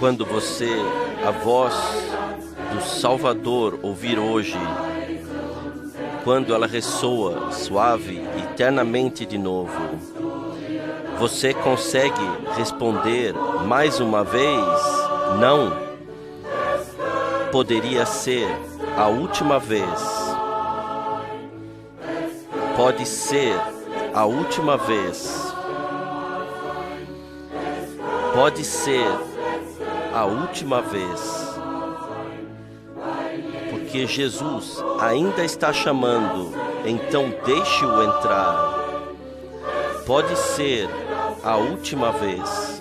Quando você, a voz do Salvador, ouvir hoje, quando ela ressoa suave e ternamente de novo, você consegue responder mais uma vez? Não. Poderia ser a última vez. Pode ser a última vez. Pode ser a última vez. Porque Jesus ainda está chamando, então deixe-o entrar. Pode ser a última vez.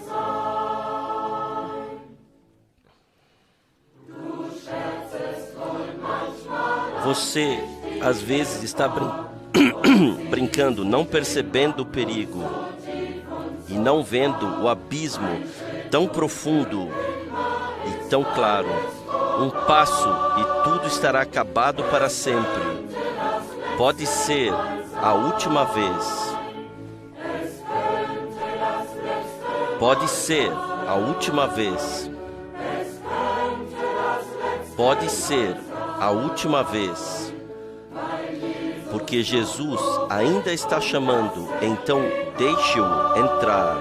Você, às vezes, está brincando, não percebendo o perigo e não vendo o abismo tão profundo e tão claro. Um passo e tudo estará acabado para sempre. Pode ser a última vez. Pode ser a última vez. Pode ser a última vez. Porque Jesus ainda está chamando, então deixe-o entrar.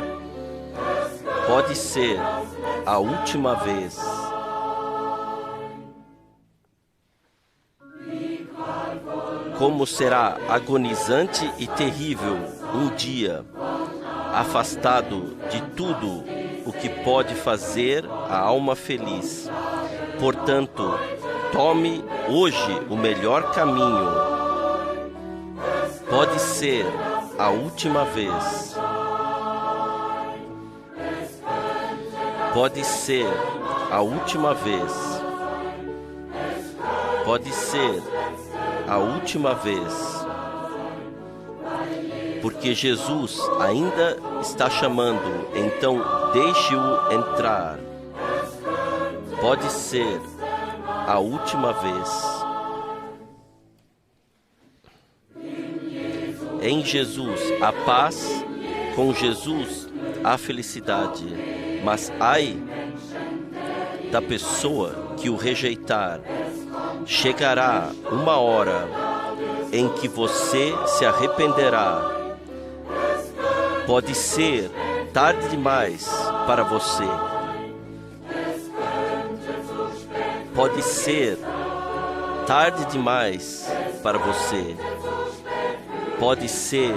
Pode ser a última vez. Como será agonizante e terrível um dia afastado de tudo o que pode fazer a alma feliz. Portanto, tome hoje o melhor caminho. Pode ser a última vez. Pode ser a última vez. Pode ser a última vez. Porque Jesus ainda está chamando, então deixe-o entrar. Pode ser a última vez. Em Jesus a paz, com Jesus a felicidade. Mas ai da pessoa que o rejeitar. Chegará uma hora em que você se arrependerá. Pode ser tarde demais para você. Pode ser tarde demais para você. Pode ser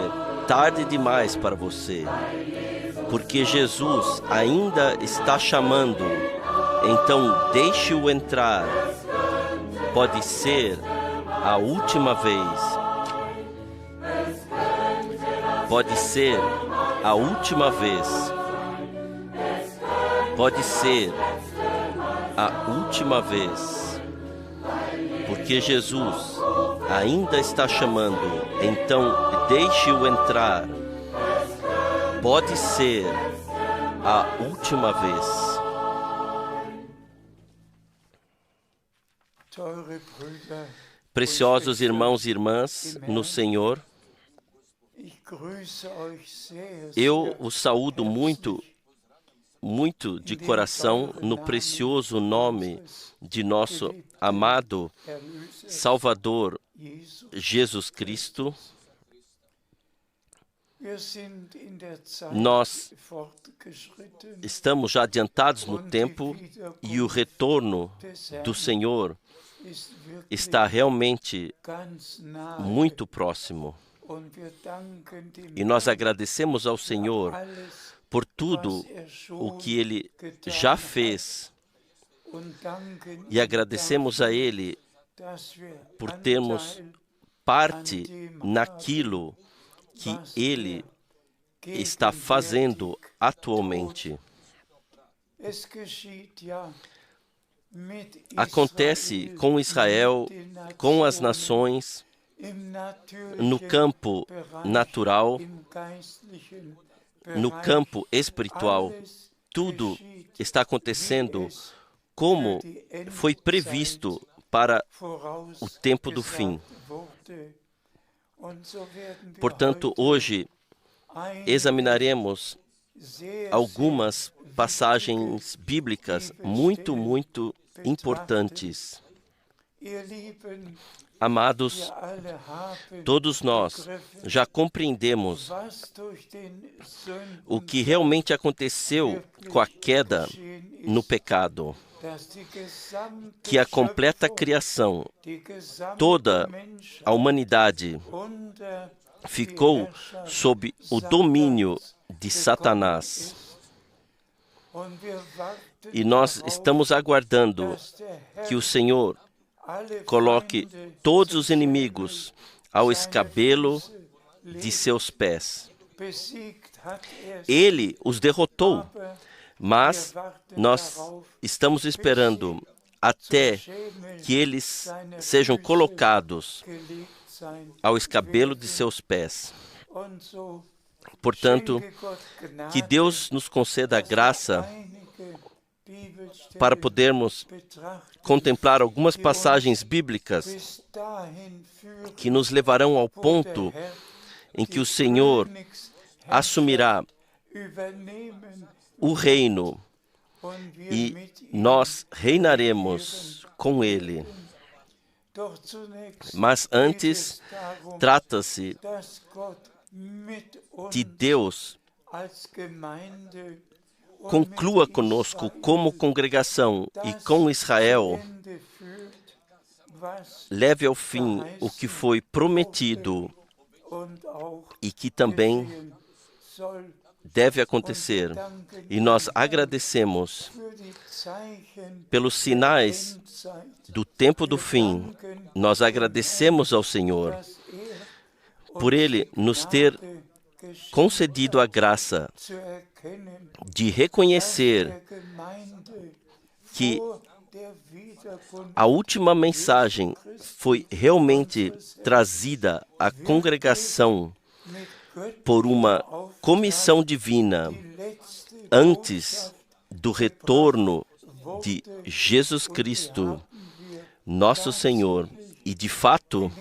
tarde demais para você. Porque Jesus ainda está chamando. Então deixe-o entrar. Pode ser a última vez. Pode ser a última vez. Pode ser a última vez. Porque Jesus ainda está chamando, então deixe-o entrar. Pode ser a última vez. Preciosos irmãos e irmãs no Senhor, eu os saúdo muito, muito de coração no precioso nome de nosso amado Salvador Jesus Cristo. Nós estamos já adiantados no tempo e o retorno do Senhor está realmente muito próximo. E nós agradecemos ao Senhor por tudo o que Ele já fez. E agradecemos a Ele por termos parte naquilo que Ele está fazendo atualmente. Acontece com Israel, com as nações, no campo natural, no campo espiritual. Tudo está acontecendo como foi previsto para o tempo do fim. Portanto, hoje examinaremos algumas passagens bíblicas muito importantes. Amados, todos nós já compreendemos o que realmente aconteceu com a queda no pecado, que a completa criação, toda a humanidade, ficou sob o domínio de Satanás. E nós estamos aguardando que o Senhor coloque todos os inimigos ao escabelo de seus pés. Ele os derrotou, mas nós estamos esperando até que eles sejam colocados ao escabelo de seus pés. Portanto, que Deus nos conceda a graça para podermos contemplar algumas passagens bíblicas que nos levarão ao ponto em que o Senhor assumirá o reino e nós reinaremos com Ele. Mas antes, trata-se de Deus conclua conosco como congregação e com Israel, leve ao fim o que foi prometido e que também deve acontecer. E nós agradecemos pelos sinais do tempo do fim. Nós agradecemos ao Senhor por Ele nos ter concedido a graça de reconhecer que a última mensagem foi realmente trazida à congregação por uma comissão divina antes do retorno de Jesus Cristo, nosso Senhor. E, de fato,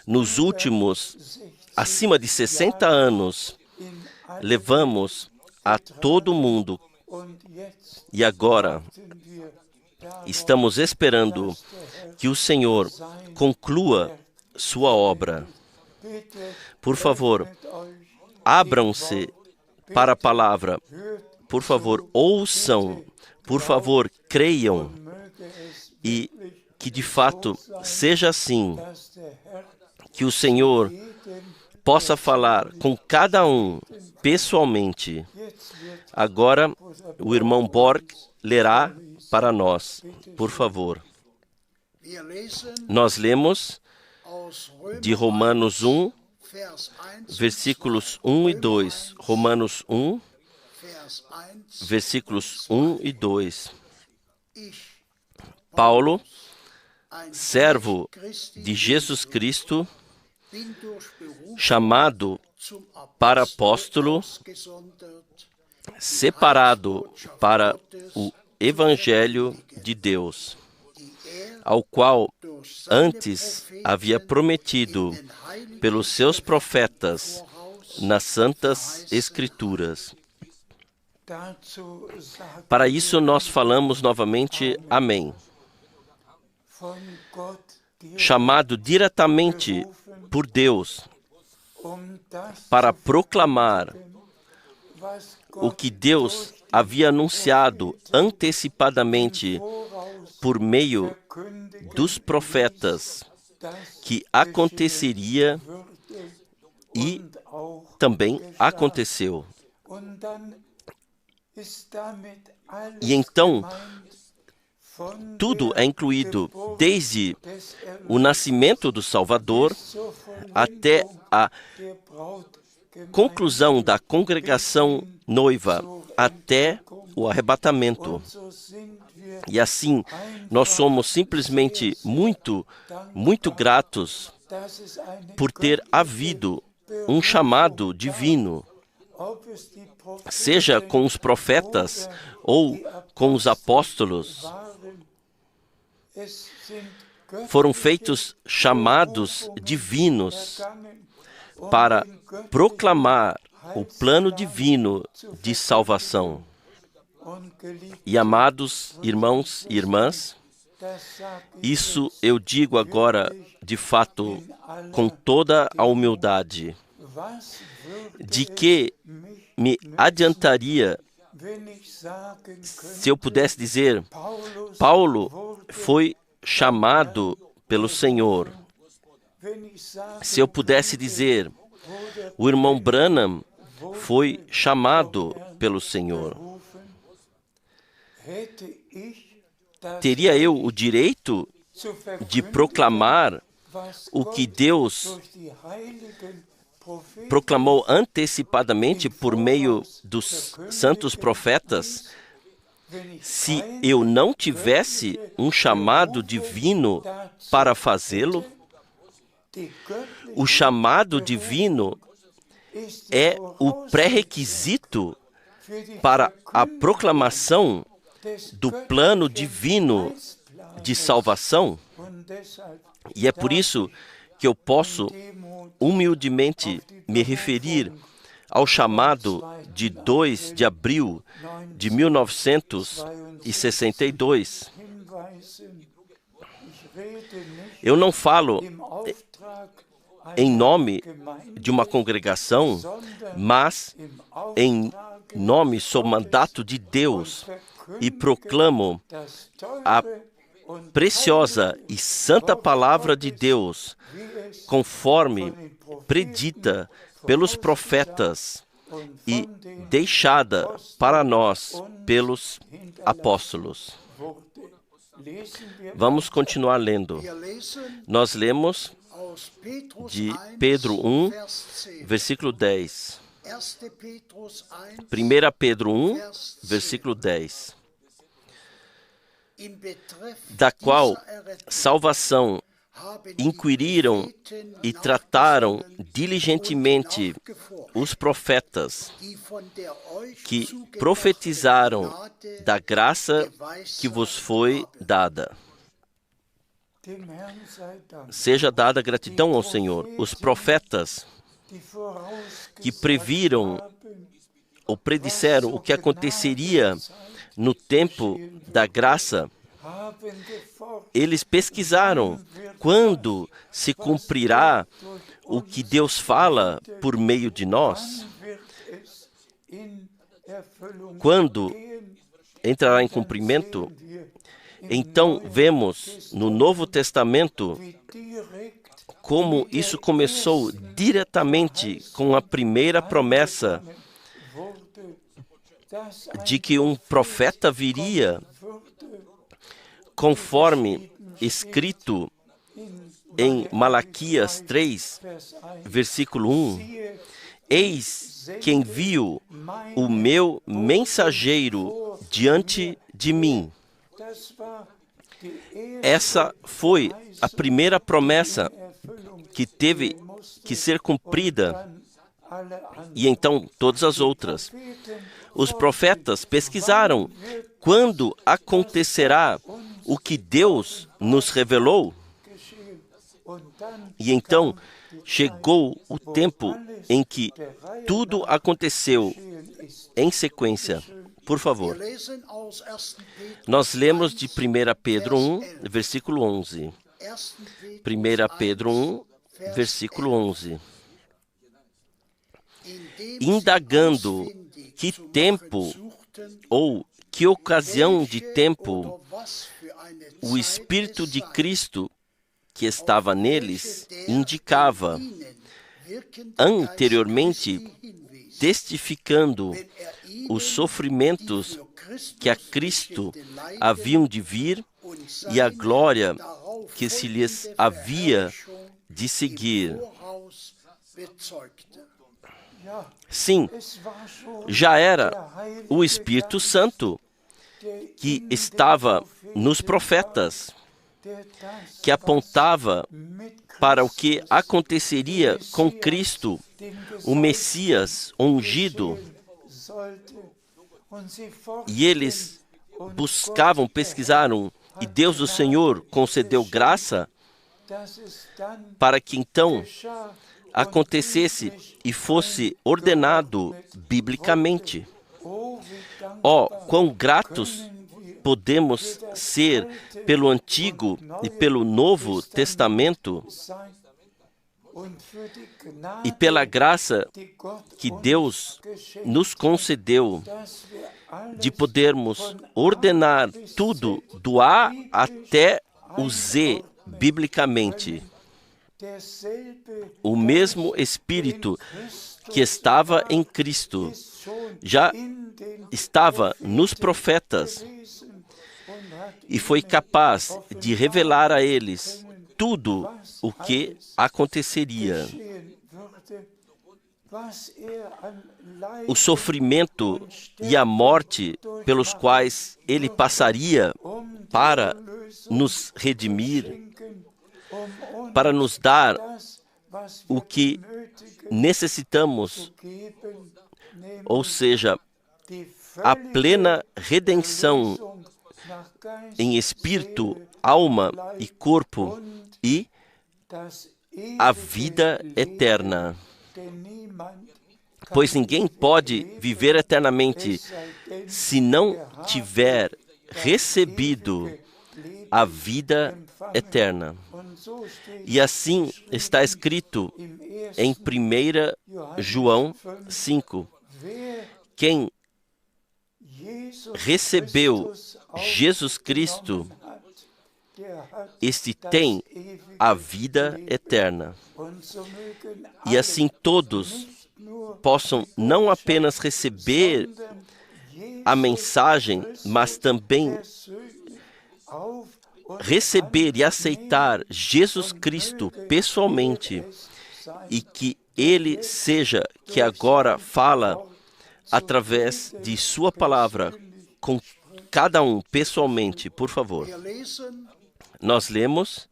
nos últimos, acima de 60 anos, levamos a todo mundo e agora estamos esperando que o Senhor conclua sua obra. Por favor, abram-se para a palavra. Por favor, ouçam. Por favor, creiam. E que de fato seja assim, que o Senhor possa falar com cada um pessoalmente. Agora, o irmão Borg lerá para nós, por favor. Nós lemos de Romanos 1, versículos 1 e 2. Romanos 1, versículos 1 e 2. Paulo, servo de Jesus Cristo, chamado para apóstolo, separado para o Evangelho de Deus, ao qual antes havia prometido pelos seus profetas nas Santas Escrituras. Para isso nós falamos novamente amém. Chamado diretamente por Deus para proclamar o que Deus havia anunciado antecipadamente por meio dos profetas, que aconteceria e também aconteceu. E então, tudo é incluído, desde o nascimento do Salvador até a conclusão da congregação noiva, até o arrebatamento. E assim, nós somos simplesmente muito gratos por ter havido um chamado divino, seja com os profetas ou com os apóstolos. Foram feitos chamados divinos para proclamar o plano divino de salvação. E amados irmãos e irmãs, isso eu digo agora de fato com toda a humildade, de que me adiantaria se eu pudesse dizer: Paulo foi chamado pelo Senhor. Se eu pudesse dizer: o irmão Branham foi chamado pelo Senhor. Teria eu o direito de proclamar o que Deus proclamou antecipadamente por meio dos santos profetas, se eu não tivesse um chamado divino para fazê-lo? O chamado divino é o pré-requisito para a proclamação do plano divino de salvação. E é por isso que eu posso humildemente me referir ao chamado de 2 de abril de 1962. Eu não falo em nome de uma congregação, mas em nome sob mandato de Deus, e proclamo a preciosa e santa palavra de Deus, conforme predita pelos profetas e deixada para nós pelos apóstolos. Vamos continuar lendo. Nós lemos de Pedro 1, versículo 10. 1 Pedro 1, versículo 10. Da qual salvação inquiriram e trataram diligentemente os profetas que profetizaram da graça que vos foi dada. Seja dada gratidão ao Senhor. Os profetas que previram ou predisseram o que aconteceria no tempo da graça, eles pesquisaram quando se cumprirá o que Deus fala por meio de nós, quando entrará em cumprimento. Então vemos no Novo Testamento como isso começou diretamente com a primeira promessa de que um profeta viria, conforme escrito em Malaquias 3, versículo 1. Eis que envio o meu mensageiro diante de mim. Essa foi a primeira promessa que teve que ser cumprida, e então todas as outras. Os profetas pesquisaram quando acontecerá o que Deus nos revelou, e então chegou o tempo em que tudo aconteceu em sequência. Por favor, nós lemos de 1 Pedro 1, versículo 11. 1 Pedro 1, versículo 11. Indagando que tempo ou que ocasião de tempo o Espírito de Cristo que estava neles indicava, anteriormente testificando os sofrimentos que a Cristo haviam de vir e a glória que se lhes havia de seguir. Sim, já era o Espírito Santo que estava nos profetas, que apontava para o que aconteceria com Cristo, o Messias ungido. E eles buscavam, pesquisaram, e Deus o Senhor concedeu graça para que então acontecesse e fosse ordenado biblicamente. Oh, quão gratos podemos ser pelo Antigo e pelo Novo Testamento e pela graça que Deus nos concedeu de podermos ordenar tudo do A até o Z biblicamente. O mesmo Espírito que estava em Cristo já estava nos profetas e foi capaz de revelar a eles tudo o que aconteceria. O sofrimento e a morte pelos quais ele passaria para nos redimir, para nos dar o que necessitamos, ou seja, a plena redenção em espírito, alma e corpo e a vida eterna. Pois ninguém pode viver eternamente se não tiver recebido a vida eterna. E assim está escrito em 1 João 5. Quem recebeu Jesus Cristo, este tem a vida eterna. E assim todos possam não apenas receber a mensagem, mas também receber e aceitar Jesus Cristo pessoalmente, e que Ele seja que agora fala através de sua palavra com cada um pessoalmente, por favor. Nós lemos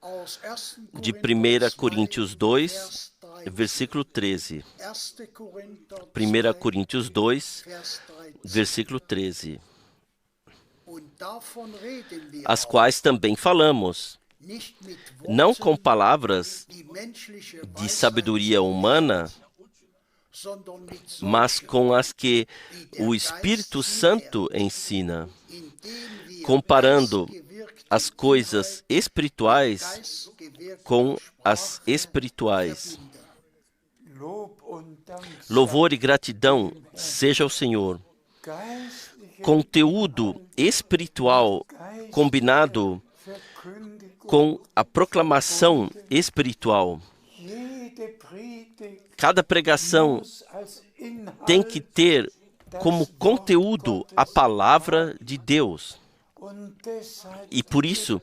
de 1 Coríntios 2, versículo 13. 1 Coríntios 2, versículo 13. As quais também falamos, não com palavras de sabedoria humana, mas com as que o Espírito Santo ensina, comparando as coisas espirituais com as espirituais. Louvor e gratidão seja ao Senhor. Conteúdo espiritual combinado com a proclamação espiritual. Cada pregação tem que ter como conteúdo a palavra de Deus. E por isso,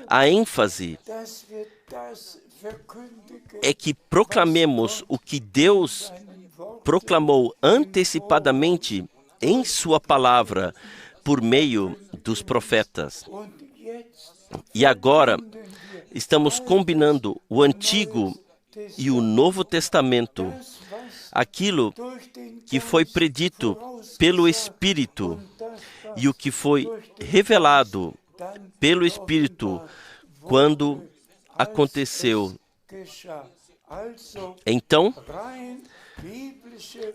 a ênfase é que proclamemos o que Deus proclamou antecipadamente em sua palavra por meio dos profetas. E agora estamos combinando o Antigo e o Novo Testamento, aquilo que foi predito pelo Espírito e o que foi revelado pelo Espírito quando aconteceu. Então,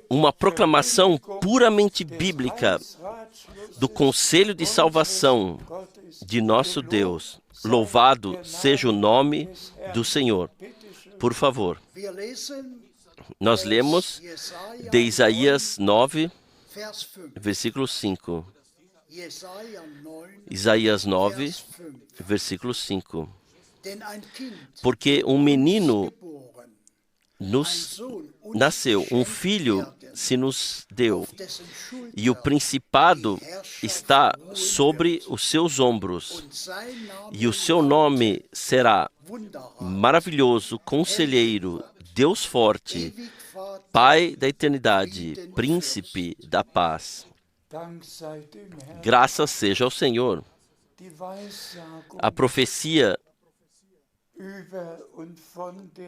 uma proclamação puramente bíblica do conselho de salvação de nosso Deus. Louvado seja o nome do Senhor. Por favor. Nós lemos de Isaías 9, versículo 5. Isaías 9, versículo 5. Porque um menino nos nasceu, um filho se nos deu, e o principado está sobre os seus ombros, e o seu nome será Maravilhoso, Conselheiro, Deus Forte, Pai da Eternidade, Príncipe da Paz. Graças seja ao Senhor. A profecia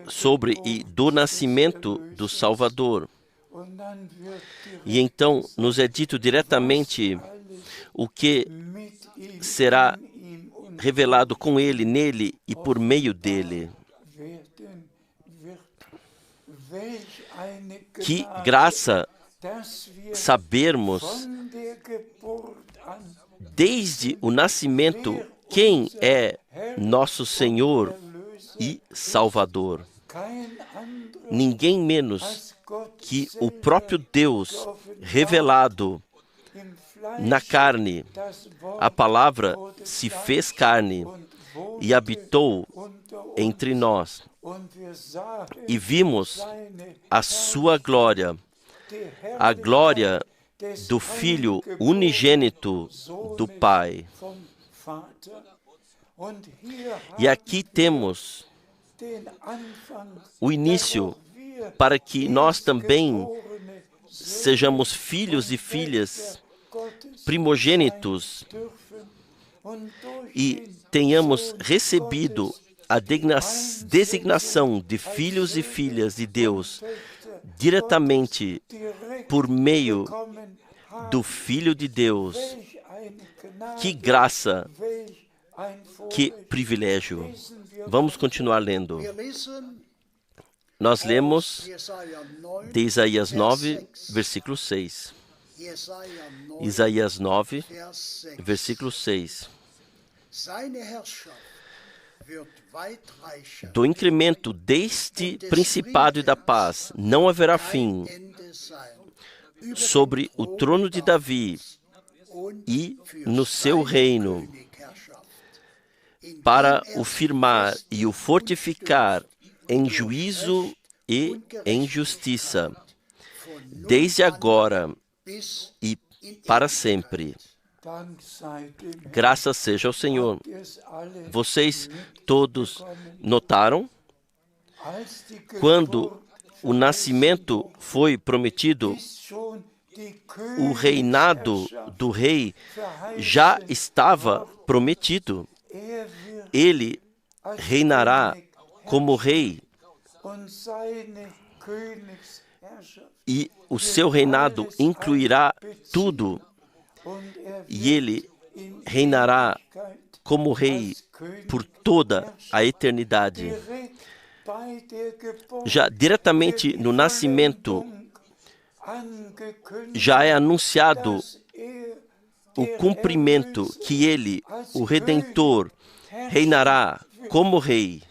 sobre e do nascimento do Salvador. E então nos é dito diretamente o que será revelado com ele, nele e por meio dele. Que graça sabermos desde o nascimento quem é nosso Senhor e Salvador. Ninguém menos que o próprio Deus revelado na carne. A palavra se fez carne e habitou entre nós. E vimos a sua glória, a glória do Filho unigênito do Pai. E aqui temos o início para que nós também sejamos filhos e filhas primogênitos e tenhamos recebido a designação de filhos e filhas de Deus diretamente por meio do Filho de Deus. Que graça, que privilégio. Vamos continuar lendo. Nós lemos de Isaías 9, versículo 6. Isaías 9, versículo 6. Do incremento deste principado e da paz não haverá fim sobre o trono de Davi e no seu reino, para o firmar e o fortificar em juízo e em justiça, desde agora e para sempre. Graças seja ao Senhor. Vocês todos notaram? Quando o nascimento foi prometido, o reinado do rei já estava prometido. Ele reinará como rei e o seu reinado incluirá tudo. E ele reinará como rei por toda a eternidade. Já diretamente no nascimento, já é anunciado o cumprimento que ele, o Redentor, reinará como rei.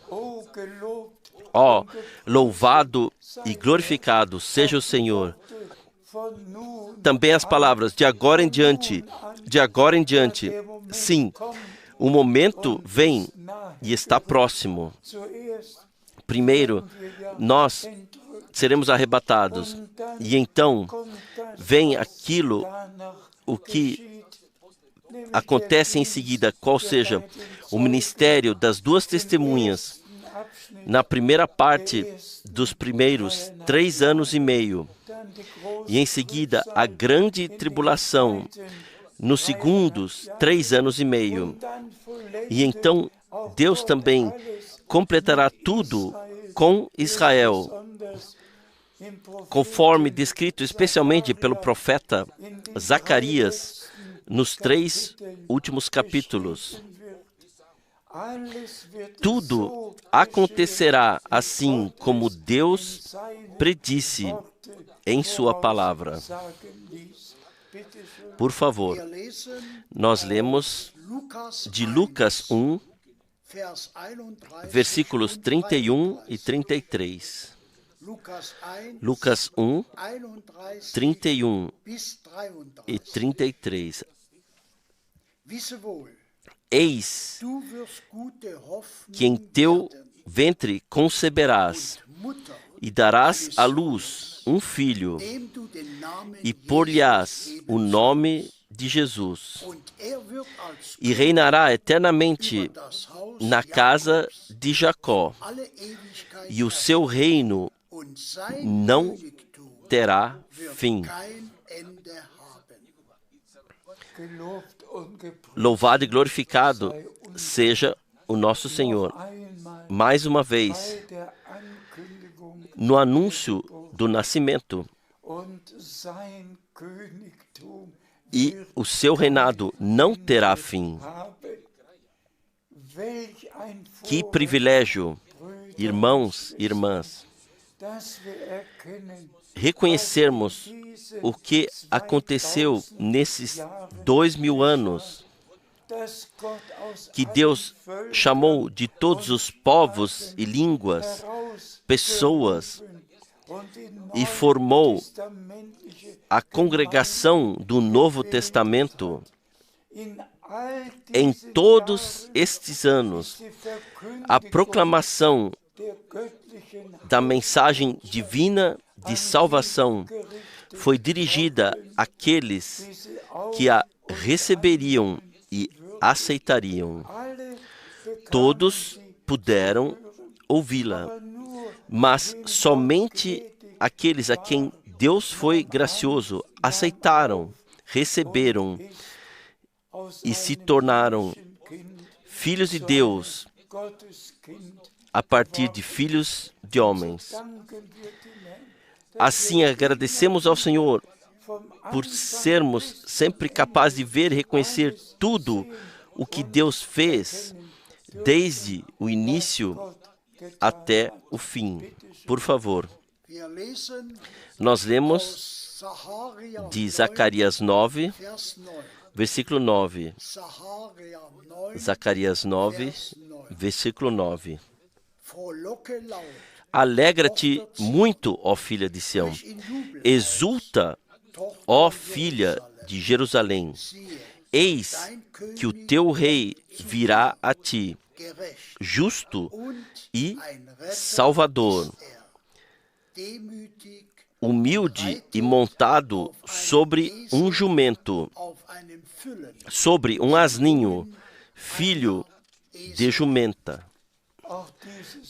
Ó, louvado e glorificado seja o Senhor. Também as palavras de agora em diante, sim, o momento vem e está próximo. Primeiro, nós seremos arrebatados, e então vem aquilo, o que acontece em seguida, qual seja o ministério das duas testemunhas, na primeira parte dos primeiros 3 anos e meio, e em seguida a grande tribulação, nos segundos 3 anos e meio. E então Deus também completará tudo com Israel, conforme descrito especialmente pelo profeta Zacarias nos 3 últimos capítulos. Tudo acontecerá assim como Deus predisse em sua palavra. Por favor, nós lemos de Lucas 1, versículos 31 e 33. Lucas 1, 31 e 33. Eis que em teu ventre conceberás e darás à luz um filho, e por-lhe-ás o nome de Jesus, e reinará eternamente na casa de Jacó, e o seu reino não terá fim. Louvado e glorificado seja o nosso Senhor. Mais uma vez, no anúncio do nascimento, e o seu reinado não terá fim. Que privilégio, irmãos e irmãs, reconhecermos o que aconteceu nesses 2000 anos, que Deus chamou de todos os povos e línguas, pessoas, e formou a congregação do Novo Testamento. Em todos estes anos, a proclamação da mensagem divina de salvação foi dirigida àqueles que a receberiam e aceitariam. Todos puderam ouvi-la, mas somente aqueles a quem Deus foi gracioso aceitaram, receberam e se tornaram filhos de Deus a partir de filhos de homens. Assim, agradecemos ao Senhor por sermos sempre capazes de ver e reconhecer tudo o que Deus fez, desde o início até o fim. Por favor, nós lemos de Zacarias 9, versículo 9. Zacarias 9, versículo 9. Alegra-te muito, ó filha de Sião. Exulta, ó filha de Jerusalém. Eis que o teu rei virá a ti, justo e salvador, humilde e montado sobre um jumento, sobre um asninho, filho de jumenta.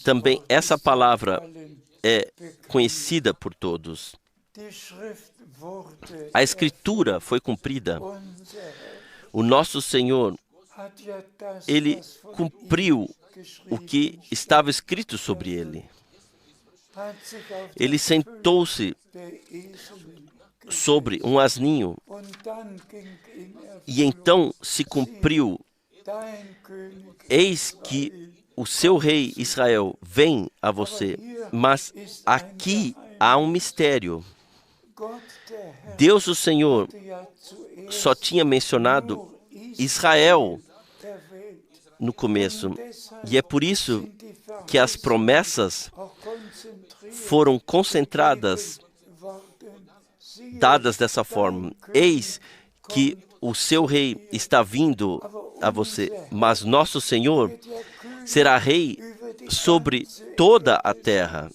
Também essa palavra é conhecida por todos. A Escritura foi cumprida. O nosso Senhor, Ele cumpriu o que estava escrito sobre Ele. Ele sentou-se sobre um asninho e então se cumpriu. Eis que o seu rei Israel vem a você, mas aqui há um mistério. Deus, o Senhor, só tinha mencionado Israel no começo. E é por isso que as promessas foram concentradas, dadas dessa forma. Eis que o seu rei está vindo a você, mas nosso Senhor será rei sobre toda a terra,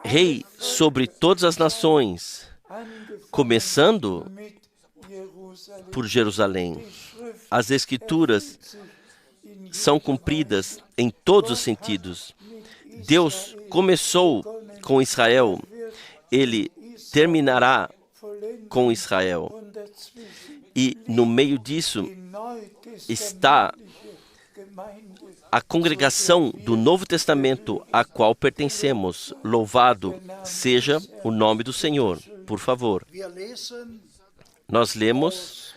rei sobre todas as nações, começando por Jerusalém. As Escrituras são cumpridas em todos os sentidos. Deus começou com Israel, Ele terminará com Israel. E no meio disso está a congregação do Novo Testamento, a qual pertencemos. Louvado seja o nome do Senhor. Por favor. Nós lemos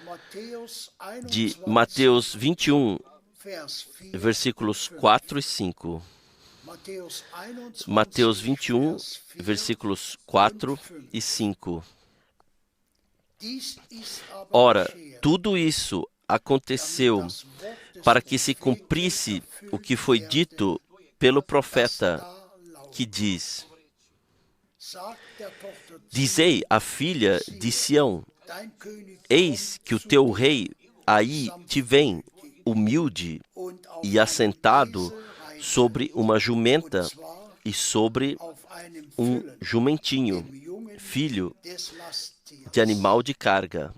de Mateus 21, versículos 4 e 5. Mateus 21, versículos 4 e 5. Ora, tudo isso aconteceu para que se cumprisse o que foi dito pelo profeta, que diz: Dizei à filha de Sião, eis que o teu rei aí te vem, humilde e assentado sobre uma jumenta e sobre um jumentinho, filho de animal de carga.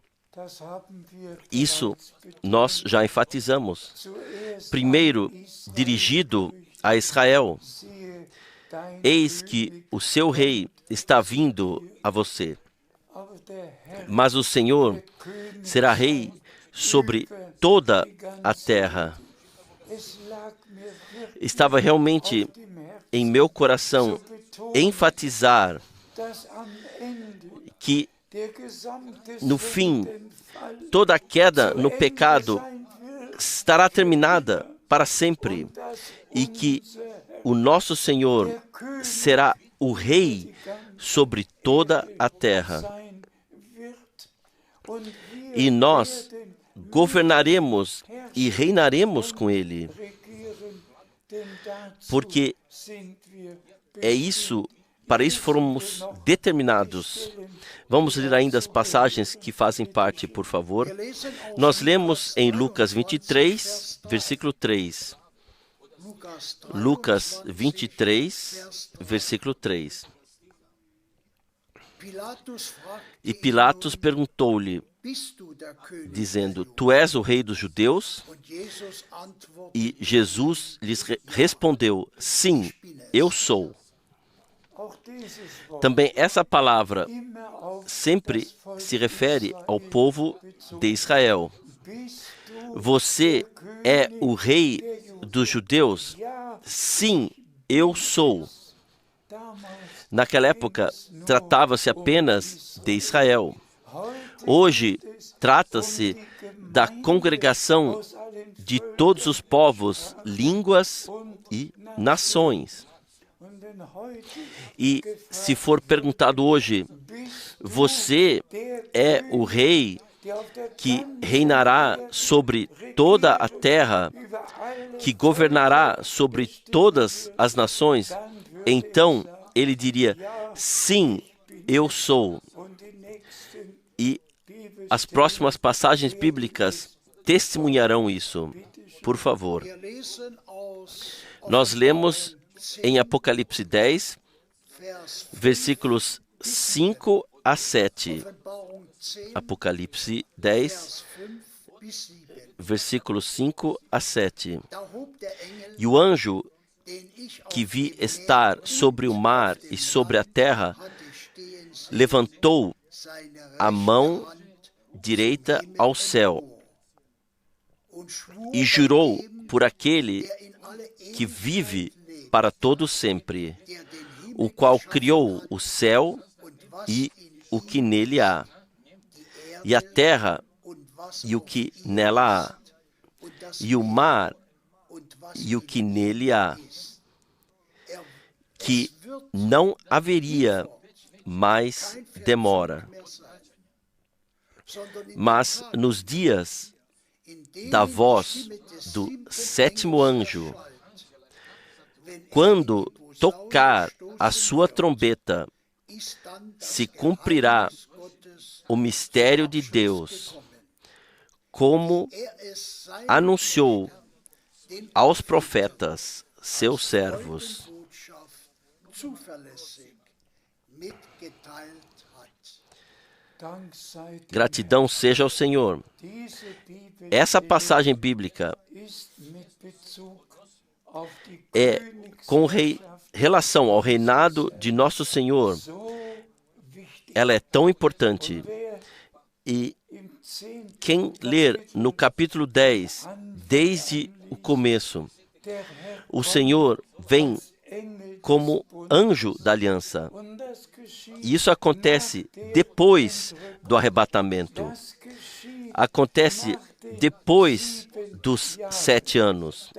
Isso nós já enfatizamos. Primeiro, dirigido a Israel. Eis que o seu rei está vindo a você. Mas o Senhor será rei sobre toda a terra. Estava realmente em meu coração enfatizar que no fim, toda a queda no pecado estará terminada para sempre e que o nosso Senhor será o Rei sobre toda a terra. E nós governaremos e reinaremos com Ele. Porque é isso, para isso fomos determinados. Vamos ler ainda as passagens que fazem parte, por favor. Nós lemos em Lucas 23, versículo 3. Lucas 23, versículo 3. E Pilatos perguntou-lhe, dizendo: Tu és o rei dos judeus? E Jesus lhes respondeu: Sim, eu sou. Também essa palavra sempre se refere ao povo de Israel. Você é o rei dos judeus? Sim, eu sou. Naquela época, tratava-se apenas de Israel. Hoje, trata-se da congregação de todos os povos, línguas e nações. E se for perguntado hoje, você é o rei que reinará sobre toda a terra, que governará sobre todas as nações, então ele diria: sim, eu sou. E as próximas passagens bíblicas testemunharão isso. Por favor. Nós lemos em Apocalipse 10, versículos 5 a 7. Apocalipse 10, versículos 5 a 7. E o anjo que vi estar sobre o mar e sobre a terra levantou a mão direita ao céu e jurou por aquele que vive para todo sempre, o qual criou o céu e o que nele há, e a terra e o que nela há, e o mar e o que nele há, que não haveria mais demora. Mas nos dias da voz do sétimo anjo, quando tocar a sua trombeta, se cumprirá o mistério de Deus, como anunciou aos profetas, seus servos. Gratidão seja ao Senhor. Essa passagem bíblica é com relação ao reinado de nosso Senhor. Ela é tão importante. E quem ler no capítulo 10, desde o começo, o Senhor vem como anjo da aliança. E isso acontece depois do arrebatamento. Acontece depois dos 7 anos.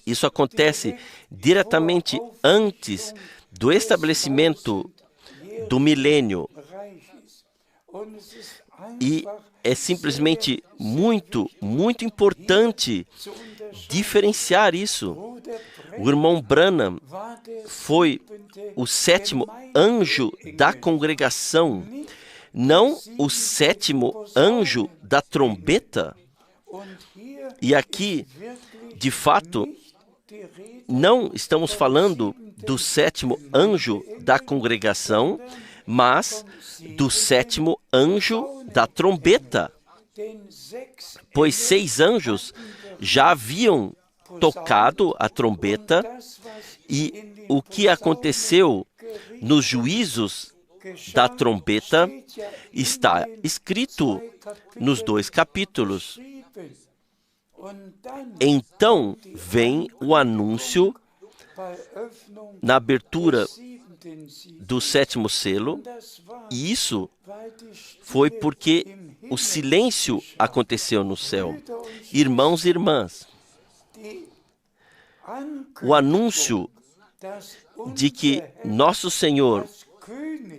Isso acontece diretamente antes do estabelecimento do milênio. E é simplesmente muito, muito importante diferenciar isso. O irmão Branham foi o 7º anjo da congregação, não o 7º anjo da trombeta. E aqui, de fato, não estamos falando do 7º anjo da congregação, mas do 7º anjo da trombeta. Pois 6 anjos já haviam tocado a trombeta, e o que aconteceu nos juízos da trombeta está escrito nos 2 capítulos. Então vem o anúncio na abertura do 7º selo, e isso foi porque o silêncio aconteceu no céu. Irmãos e irmãs, o anúncio de que nosso Senhor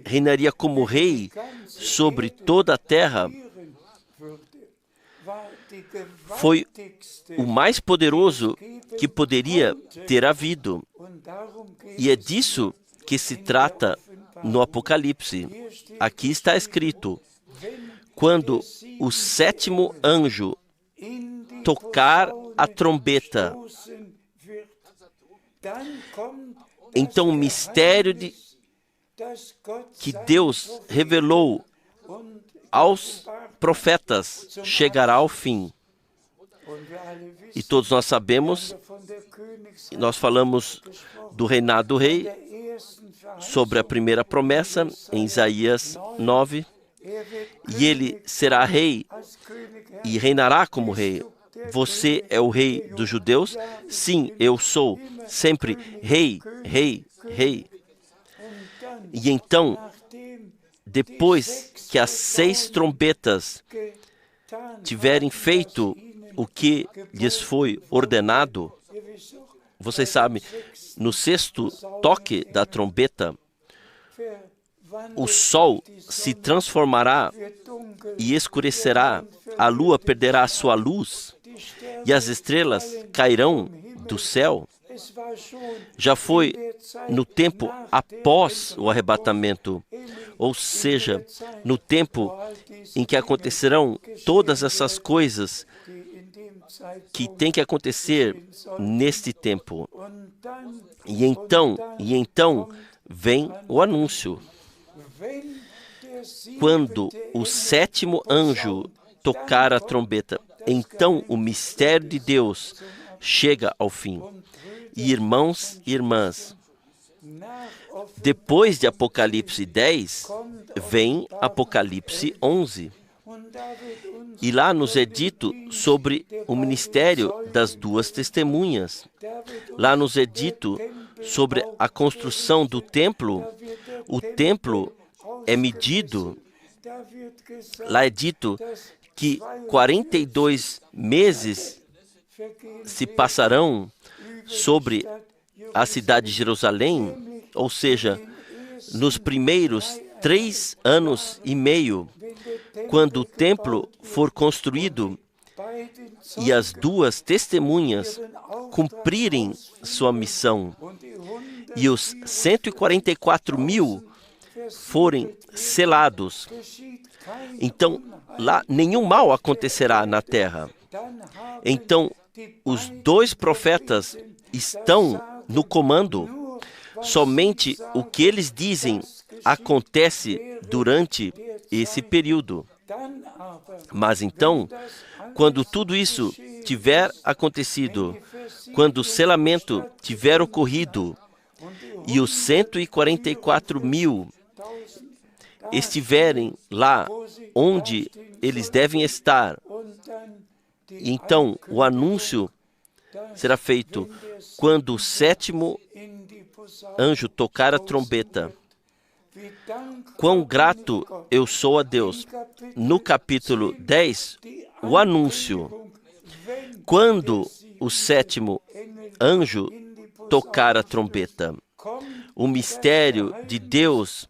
reinaria como rei sobre toda a terra foi o mais poderoso que poderia ter havido. E é disso que se trata no Apocalipse. Aqui está escrito: quando o sétimo anjo tocar a trombeta, então o mistério que Deus revelou aos profetas chegará ao fim. E todos nós sabemos, nós falamos do reinado do rei, sobre a primeira promessa, em Isaías 9, e ele será rei e reinará como rei. Você é o rei dos judeus? Sim, eu sou sempre rei, rei, rei. E então, depois que as 6 trombetas tiverem feito o que lhes foi ordenado, vocês sabem, no 6º toque da trombeta, o sol se transformará e escurecerá, a lua perderá a sua luz e as estrelas cairão do céu. Já foi no tempo após o arrebatamento, ou seja, no tempo em que acontecerão todas essas coisas que têm que acontecer neste tempo. E então vem o anúncio. Quando o sétimo anjo tocar a trombeta, então o mistério de Deus chega ao fim. E irmãos e irmãs, depois de Apocalipse 10, vem Apocalipse 11. E lá nos é dito sobre o ministério das 2 testemunhas. Lá nos é dito sobre a construção do templo. O templo é medido. Lá é dito que 42 meses se passarão sobre a cidade de Jerusalém, ou seja, nos primeiros 3 anos e meio, quando o templo for construído e as 2 testemunhas cumprirem sua missão e os 144.000 forem selados, então lá nenhum mal acontecerá na terra. Então os 2 profetas estão no comando. Somente o que eles dizem acontece durante esse período. Mas então, quando tudo isso tiver acontecido, quando o selamento tiver ocorrido e os 144.000 estiverem lá onde eles devem estar, então o anúncio será feito quando o sétimo anjo tocar a trombeta. Quão grato eu sou a Deus. No capítulo 10, o anúncio. Quando o sétimo anjo tocar a trombeta, o mistério de Deus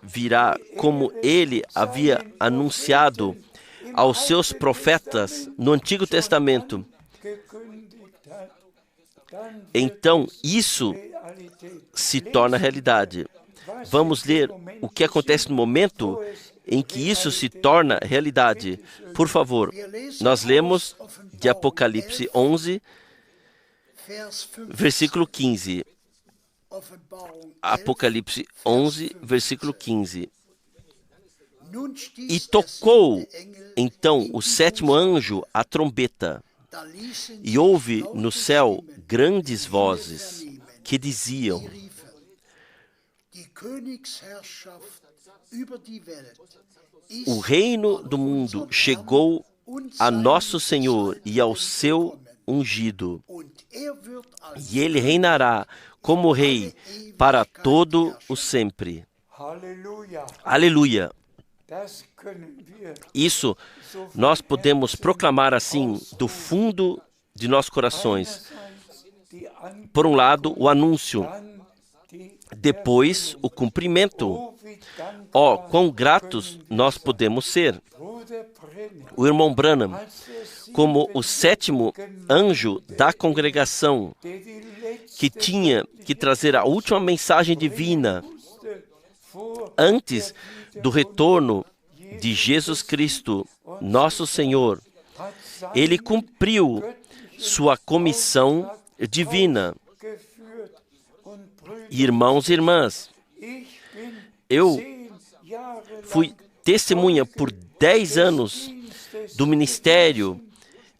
virá como ele havia anunciado aos seus profetas no Antigo Testamento. Então, isso se torna realidade. Vamos ler o que acontece no momento em que isso se torna realidade. Por favor, nós lemos de Apocalipse 11, versículo 15. Apocalipse 11, versículo 15. E tocou, então, o sétimo anjo a trombeta, e houve no céu grandes vozes que diziam: o reino do mundo chegou a nosso Senhor e ao seu ungido, e ele reinará como rei para todo o sempre. Aleluia! Isso nós podemos proclamar assim do fundo de nossos corações. por um lado, o anúncio, depois, o cumprimento. Ó, quão gratos nós podemos ser. O irmão Branham, como o 7º anjo da congregação, que tinha que trazer a última mensagem divina antes do retorno de Jesus Cristo, nosso Senhor, ele cumpriu sua comissão divina. Irmãos e irmãs, eu fui testemunha por 10 anos do ministério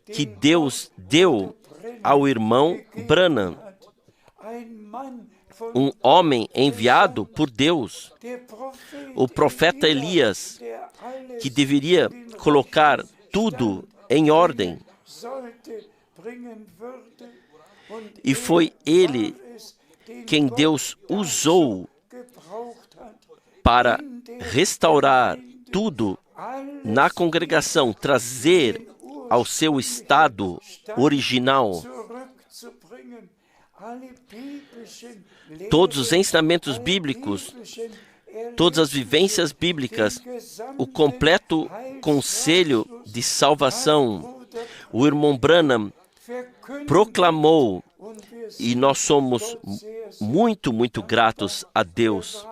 que Deus deu ao irmão Branham, um homem enviado por Deus, o profeta Elias, que deveria colocar tudo em ordem. E foi ele quem Deus usou para restaurar tudo na congregação, trazer ao seu estado original todos os ensinamentos bíblicos, todas as vivências bíblicas, o completo conselho de salvação. O irmão Branham proclamou, e nós somos muito, muito gratos a Deus.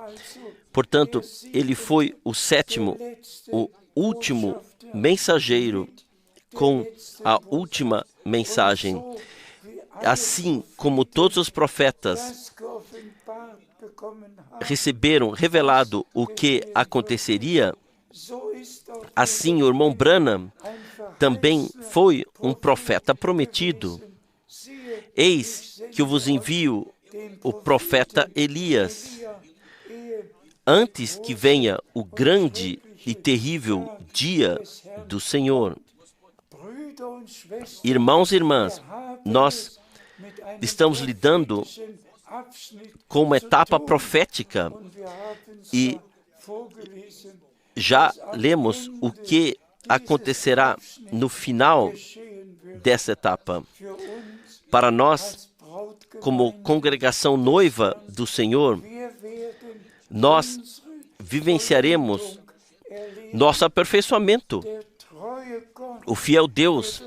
Portanto, ele foi o 7º, o último mensageiro com a última mensagem. Assim como todos os profetas receberam revelado o que aconteceria, assim o irmão Branham também foi um profeta prometido. Eis que eu vos envio o profeta Elias, antes que venha o grande e terrível dia do Senhor. Irmãos e irmãs, nós estamos lidando com uma etapa profética e já lemos o que acontecerá no final dessa etapa. Para nós, como congregação noiva do Senhor, nós vivenciaremos nosso aperfeiçoamento. O fiel Deus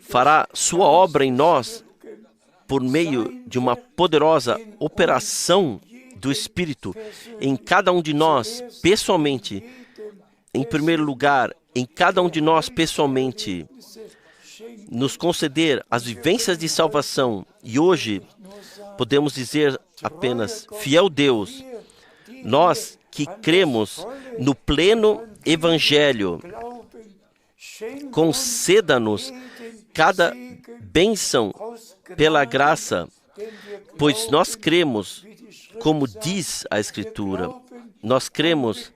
fará sua obra em nós por meio de uma poderosa operação do Espírito em cada um de nós pessoalmente. Em primeiro lugar, em cada um de nós pessoalmente, nos conceder as vivências de salvação. E hoje podemos dizer apenas: fiel Deus, nós que cremos no pleno Evangelho, conceda-nos cada bênção pela graça, pois nós cremos, como diz a Escritura, nós cremos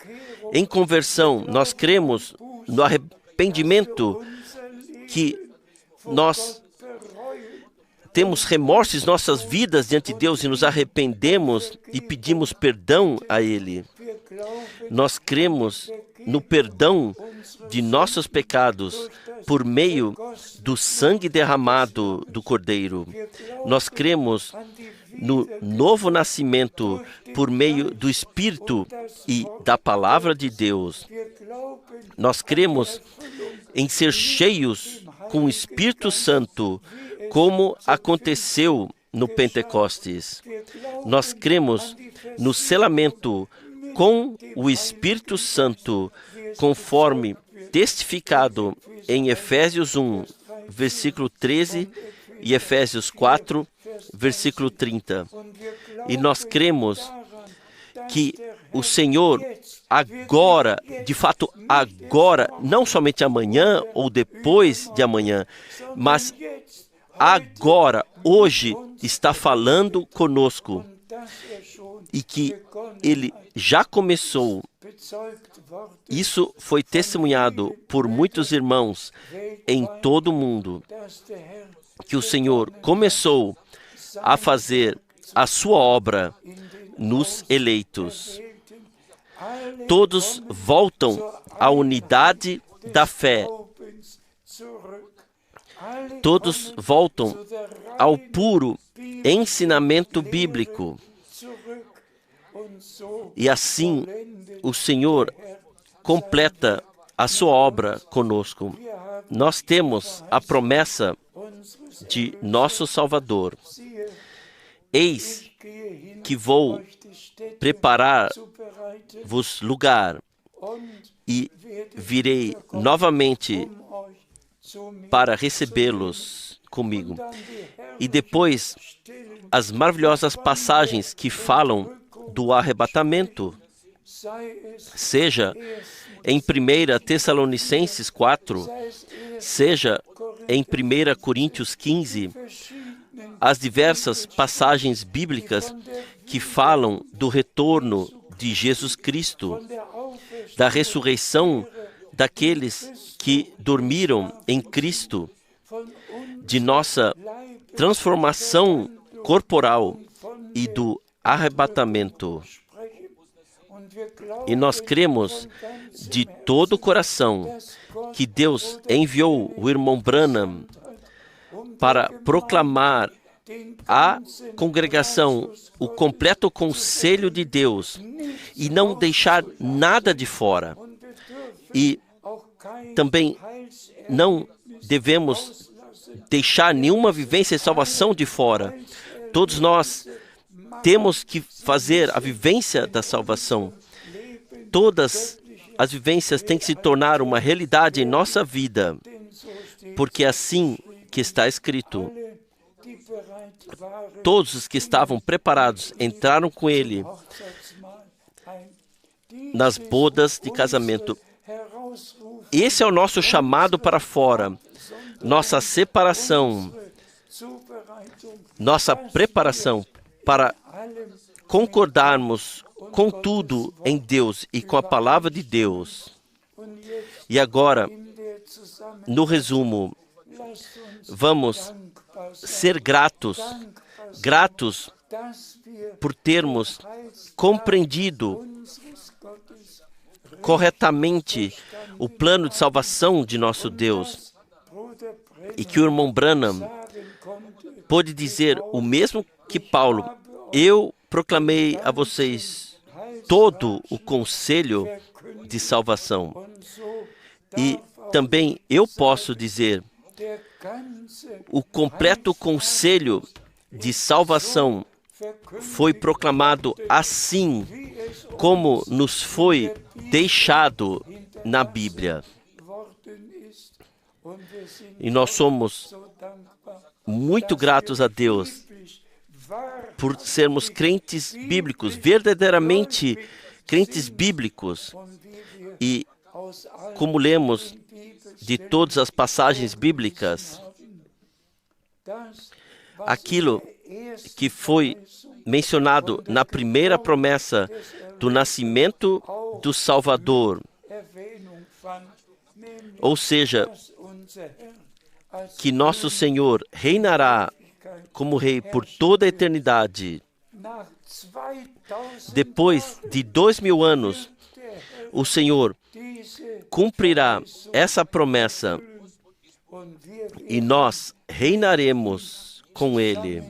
em conversão, nós cremos no arrependimento, que nós temos remorsos em nossas vidas diante de Deus e nos arrependemos e pedimos perdão a Ele. Nós cremos no perdão de nossos pecados por meio do sangue derramado do Cordeiro. Nós cremos no novo nascimento por meio do Espírito e da Palavra de Deus. Nós cremos em ser cheios com o Espírito Santo, como aconteceu no Pentecostes. Nós cremos no selamento com o Espírito Santo, conforme testificado em Efésios 1, versículo 13, e Efésios 4, versículo 30. E nós cremos que o Senhor agora, de fato agora, não somente amanhã ou depois de amanhã, mas agora, hoje, está falando conosco, e que Ele já começou. Isso foi testemunhado por muitos irmãos em todo o mundo, que o Senhor começou a fazer a sua obra nos eleitos. Todos voltam à unidade da fé Todos voltam ao puro ensinamento bíblico. E assim o Senhor completa a sua obra conosco. Nós temos a promessa de nosso Salvador. Eis que vou preparar-vos lugar e virei novamente para recebê-los comigo. E depois, as maravilhosas passagens que falam do arrebatamento, seja em 1 Tessalonicenses 4, seja em 1 Coríntios 15, as diversas passagens bíblicas que falam do retorno de Jesus Cristo, da ressurreição daqueles que dormiram em Cristo, de nossa transformação corporal e do arrebatamento. E nós cremos de todo o coração que Deus enviou o irmão Branham para proclamar à congregação o completo conselho de Deus e não deixar nada de fora. E também não devemos deixar nenhuma vivência de salvação de fora. Todos nós temos que fazer a vivência da salvação. Todas as vivências têm que se tornar uma realidade em nossa vida, porque é assim que está escrito. Todos os que estavam preparados entraram com ele nas bodas de casamento. Esse é o nosso chamado para fora, nossa separação, nossa preparação para concordarmos com tudo em Deus e com a palavra de Deus. E agora, no resumo, vamos ser gratos por termos compreendido corretamente o plano de salvação de nosso Deus. E que o irmão Branham pôde dizer o mesmo que Paulo: eu proclamei a vocês todo o conselho de salvação. E também eu posso dizer, o completo conselho de salvação foi proclamado assim como nos foi deixado na Bíblia. E nós somos muito gratos a Deus por sermos crentes bíblicos, verdadeiramente crentes bíblicos. E como lemos de todas as passagens bíblicas, aquilo que foi mencionado na primeira promessa do nascimento do Salvador, ou seja, que nosso Senhor reinará como Rei por toda a eternidade. Depois de 2000 anos, o Senhor cumprirá essa promessa e nós reinaremos com Ele.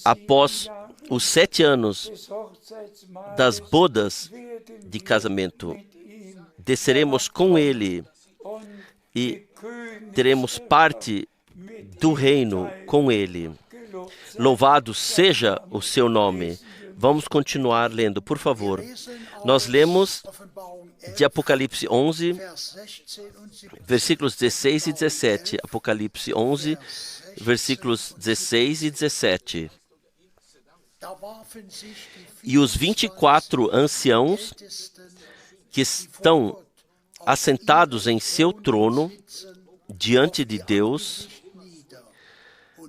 Após os 7 anos das bodas de casamento, desceremos com Ele e teremos parte do reino com Ele. Louvado seja o seu nome. Vamos continuar lendo, por favor. Nós lemos de Apocalipse 11, versículos 16 e 17. Apocalipse 11, versículos 16 e 17. E os 24 anciãos que estão assentados em seu trono diante de Deus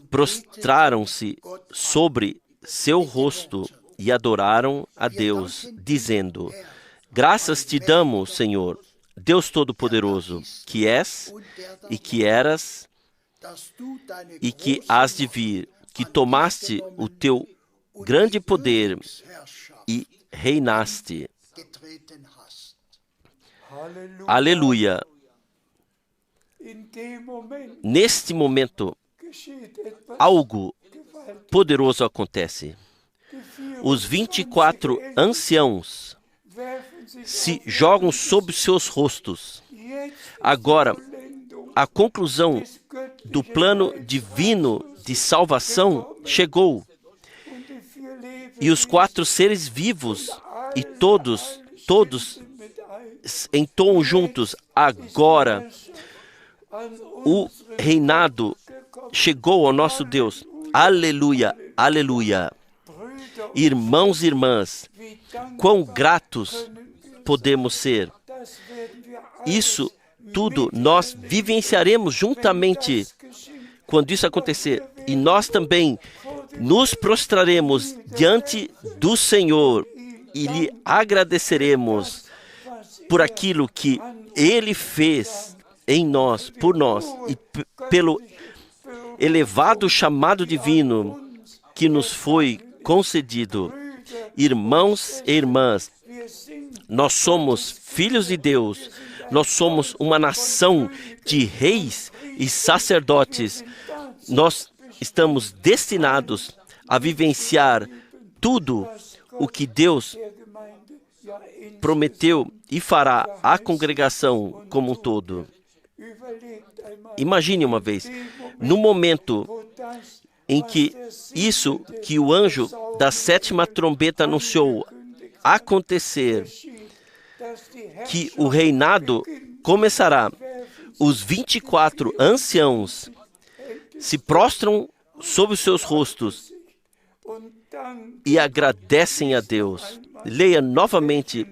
prostraram-se sobre seu rosto e adoraram a Deus, dizendo: graças te damos, Senhor, Deus Todo-Poderoso, que és e que eras e que hás de vir, que tomaste o teu grande poder e reinaste. Aleluia! neste momento, algo poderoso acontece. Os 24 anciãos se jogam sobre seus rostos. Agora, a conclusão do plano divino de salvação chegou. E os 4 seres vivos e todos entoam juntos. Agora, o reinado chegou ao nosso Deus. Aleluia, aleluia. Irmãos e irmãs, quão gratos podemos ser. Isso tudo nós vivenciaremos juntamente quando isso acontecer. E nós também nos prostraremos diante do Senhor e lhe agradeceremos por aquilo que Ele fez em nós, por nós, e pelo elevado chamado divino que nos foi concedido. Irmãos e irmãs, nós somos filhos de Deus, nós somos uma nação de reis e sacerdotes. Nós estamos destinados a vivenciar tudo o que Deus prometeu e fará à congregação como um todo. Imagine uma vez, no momento em que isso que o anjo da 7ª trombeta anunciou acontecer, que o reinado começará, os 24 anciãos se prostram sobre os seus rostos e agradecem a Deus. Leia novamente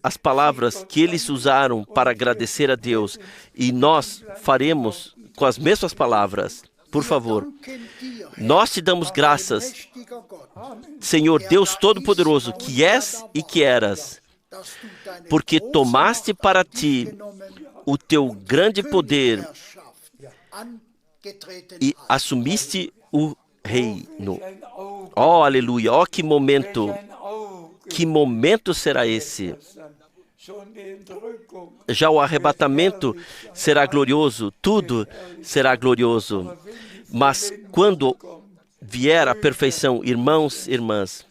as palavras que eles usaram para agradecer a Deus, e nós faremos com as mesmas palavras. Por favor, nós te damos graças, Senhor Deus Todo-Poderoso, que és e que eras, porque tomaste para ti o teu grande poder e assumiste o reino. Oh, aleluia! Oh, que momento! Que momento será esse? Já o arrebatamento será glorioso, tudo será glorioso. Mas quando vier a perfeição, irmãos e irmãs,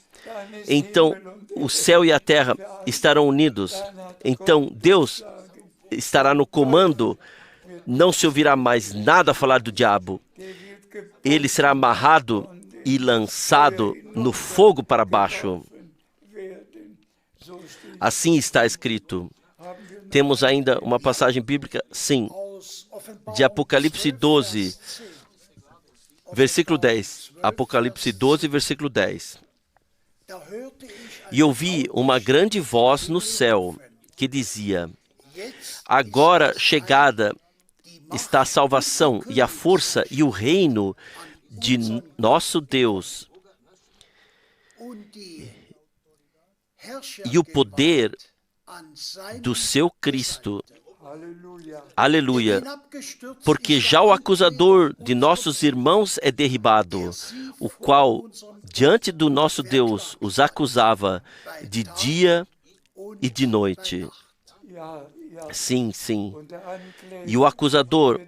então o céu e a terra estarão unidos. Então Deus estará no comando. Não se ouvirá mais nada falar do diabo. Ele será amarrado e lançado no fogo para baixo. Assim está escrito. Temos ainda uma passagem bíblica? Sim. De Apocalipse 12, versículo 10. Apocalipse 12, versículo 10. E ouvi uma grande voz no céu que dizia: agora chegada está a salvação e a força e o reino de nosso Deus e o poder do seu Cristo. Aleluia. Porque já o acusador de nossos irmãos é derribado, o qual diante do nosso Deus os acusava de dia e de noite. Sim, sim. E o acusador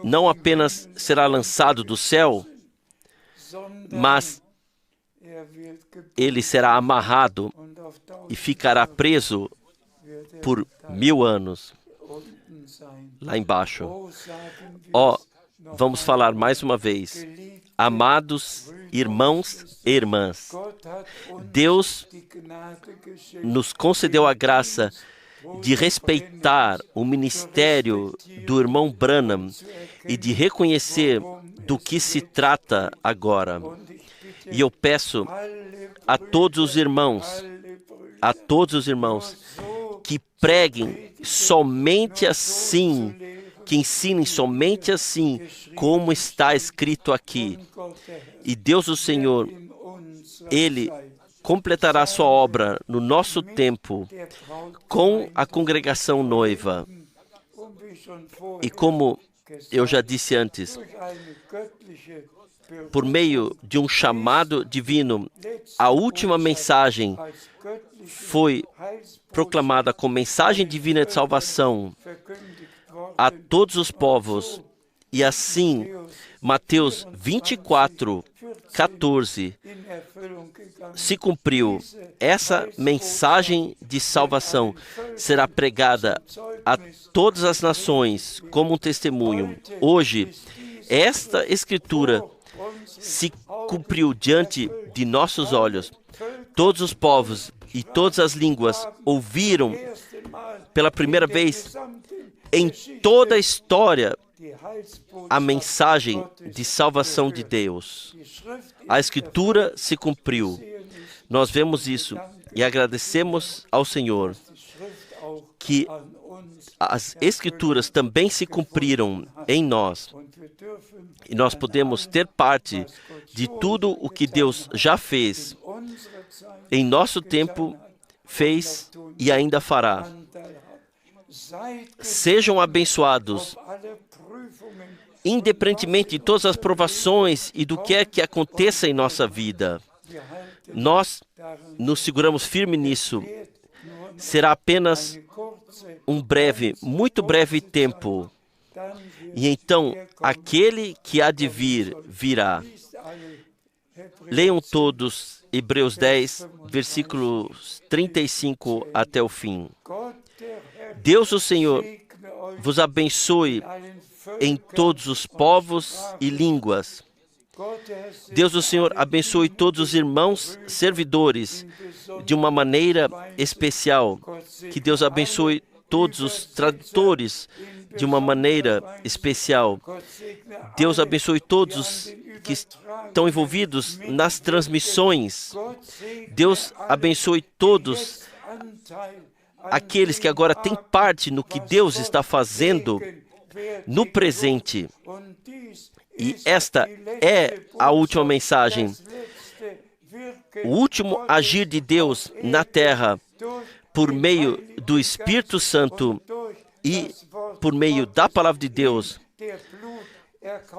não apenas será lançado do céu, mas ele será amarrado e ficará preso por 1000 anos lá embaixo. Ó, vamos falar mais uma vez. Amados irmãos e irmãs, Deus nos concedeu a graça de respeitar o ministério do irmão Branham e de reconhecer do que se trata agora. E eu peço a todos os irmãos, que preguem somente assim, que ensinem somente assim, como está escrito aqui. E Deus, o Senhor, Ele completará sua obra no nosso tempo com a congregação noiva. E como eu já disse antes, por meio de um chamado divino, a última mensagem foi proclamada como mensagem divina de salvação a todos os povos. E assim, Mateus 24:14 se cumpriu. Essa mensagem de salvação será pregada a todas as nações como um testemunho. Hoje, esta escritura se cumpriu diante de nossos olhos. Todos os povos e todas as línguas ouviram pela primeira vez em toda a história a mensagem de salvação de Deus. A Escritura se cumpriu. Nós vemos isso e agradecemos ao Senhor que as Escrituras também se cumpriram em nós. E nós podemos ter parte de tudo o que Deus já fez, em nosso tempo, fez e ainda fará. Sejam abençoados, independentemente de todas as provações e do que é que aconteça em nossa vida. Nós nos seguramos firme nisso. Será apenas um breve, muito breve tempo. E então, aquele que há de vir, virá. Leiam todos Hebreus 10, versículos 35 até o fim. Deus, o Senhor, vos abençoe em todos os povos e línguas. Deus, o Senhor, abençoe todos os irmãos servidores de uma maneira especial. Que Deus abençoe todos os tradutores de uma maneira especial. Deus abençoe todos que estão envolvidos nas transmissões. Deus abençoe todos aqueles que agora têm parte no que Deus está fazendo no presente. E esta é a última mensagem. O último agir de Deus na terra, por meio do Espírito Santo e por meio da palavra de Deus,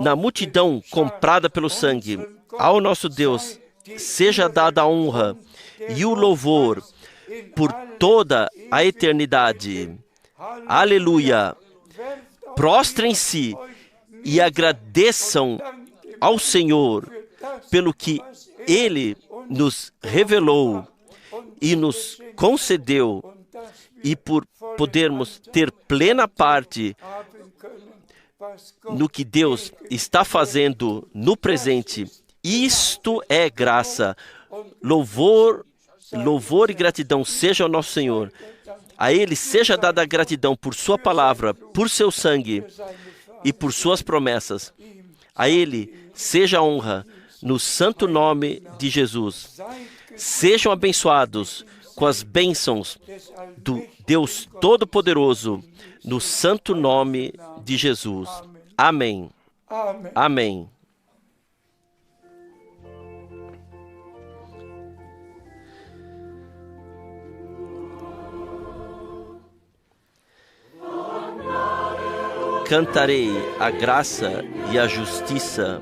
na multidão comprada pelo sangue. Ao nosso Deus seja dada a honra e o louvor por toda a eternidade. Aleluia! Prostrem-se e agradeçam ao Senhor pelo que Ele nos revelou e nos concedeu, e por podermos ter plena parte no que Deus está fazendo no presente. Isto é graça. Louvor e gratidão seja ao nosso Senhor. A Ele seja dada a gratidão por Sua palavra, por Seu sangue e por Suas promessas. A Ele seja a honra no santo nome de Jesus. Sejam abençoados com as bênçãos do Deus Todo-Poderoso, no santo nome de Jesus. Amém. Amém. Cantarei a graça e a justiça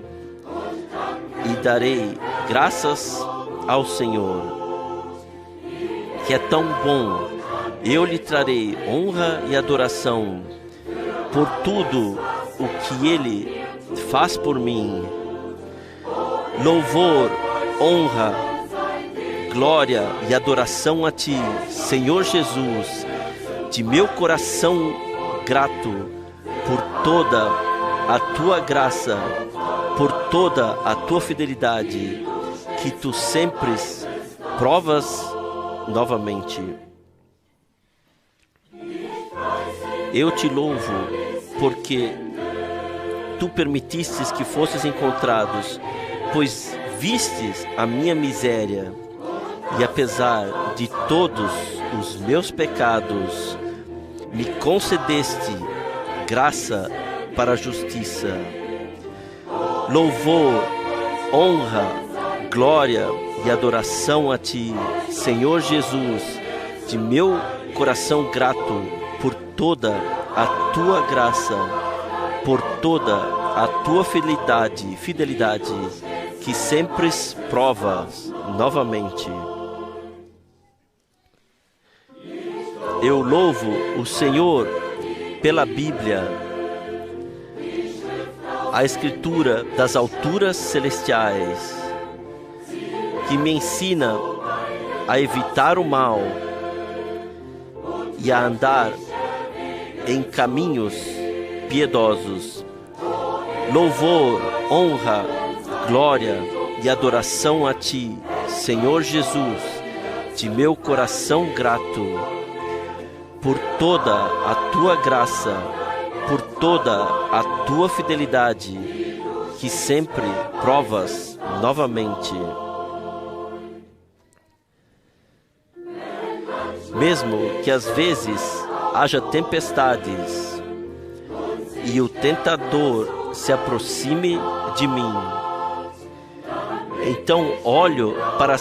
e darei graças ao Senhor, que é tão bom. Eu lhe trarei honra e adoração por tudo o que Ele faz por mim. Louvor, honra, glória e adoração a Ti, Senhor Jesus, de meu coração grato por toda a Tua graça, por toda a Tua fidelidade, que Tu sempre provas novamente. Eu Te louvo porque Tu permitistes que fosses encontrados, pois vistes a minha miséria, e apesar de todos os meus pecados, me concedeste graça para a justiça. Louvor, honra, glória e adoração a Ti, Senhor Jesus, de meu coração grato por toda a Tua graça, por toda a Tua fidelidade, que sempre provas novamente. Eu louvo o Senhor pela Bíblia, a Escritura das alturas celestiais, que me ensina a evitar o mal e a andar em caminhos piedosos. Louvor, honra, glória e adoração a Ti, Senhor Jesus, de meu coração grato, por toda a Tua graça, por toda a Tua fidelidade, que sempre provas novamente. Mesmo que às vezes haja tempestades e o tentador se aproxime de mim, então olho para